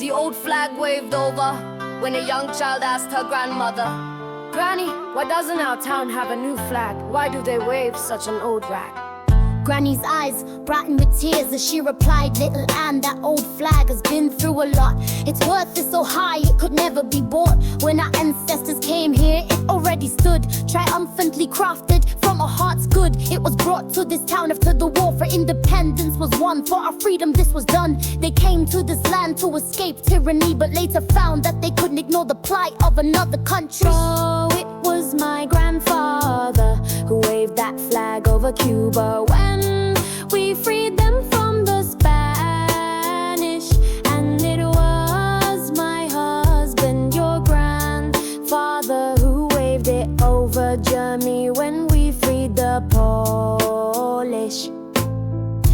The old flag waved over when a young child asked her grandmother, Granny, why doesn't our town have a new flag? Why do they wave such an old rag? Granny's eyes brightened with tears as she replied, Little Anne, that old flag has been through a lot. Its worth is so high it could never be bought. When our ancestors came here, it already stood, triumphantly crafted from a heart's good. It was brought to this town after the war for independence was won. For our freedom this was done. They came to this land to escape tyranny, but later found that they couldn't ignore the plight of another country. So it was my grandfather who waved that flag over Cuba when we freed them from the Spanish. And it was my husband, your grandfather, who waved it over Germany when we freed the Polish.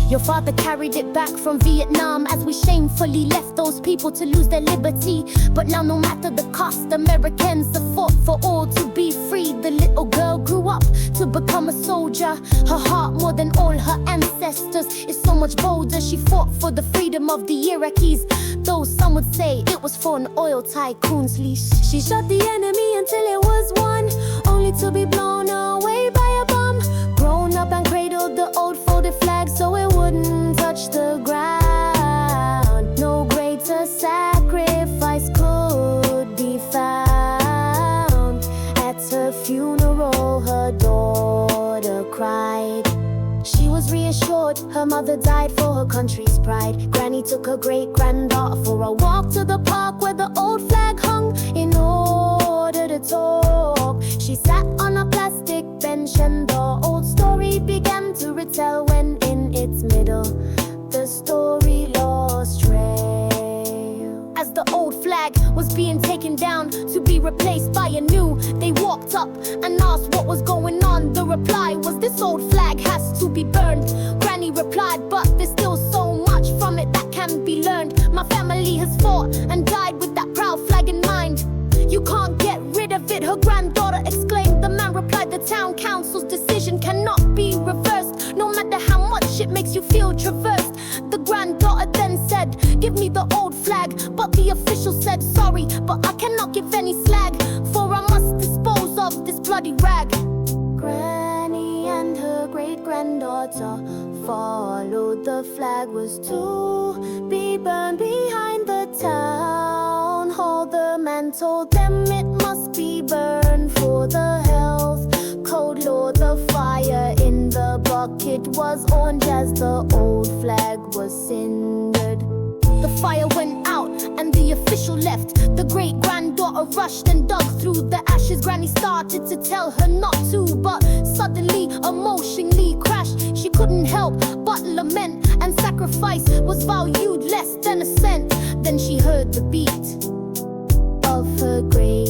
Your father carried it back from Vietnam as we shamefully left those people to lose their liberty. But now no matter the cost, Americans have fought for all to be free. The little girl grew up to become a soldier. Her heart, more than all her ancestors, is so much bolder. She fought for the freedom of the Iraqis, though some would say it was for an oil tycoon's leash. She shot the enemy until it was won, only to be blown away by a bomb. Grown up and cradled the old folded flag so it wouldn't touch the ground. No greater sacrifice could be found. At her funeral, her daughter cried. She was reassured her mother died for her country's pride. Granny took her great-granddaughter for a walk to the park where the old flag hung in order to talk. She sat on a plastic bench and the old story began to retell when in its middle the story lost trail. As the old flag was being taken down to be replaced by a new, they walked up and asked what was going on. The reply was, this old flag has to be burned. Granny replied, but there's still so much from it that can be learned. My family has fought and died with that proud flag in mind. You can't get rid of it, her granddaughter exclaimed. The man replied, the town council's decision cannot be reversed, no matter how much it makes you feel traversed. The granddaughter then said, give me the old flag. But the official said, sorry, but I cannot give any slag, for I must dispose of this bloody rag. Granny and her great-granddaughter followed the flag was to be burned behind the town hall. The man told them it must be burned for the health code law. The fire in the bucket was orange as the old flag was cindered. The fire went out and the official left. The great-granddaughter rushed and dug through the ashes. Granny started to tell her not to, but suddenly emotionally crashed. She couldn't help but lament, and sacrifice was valued less than a cent. Then she heard the beat of her great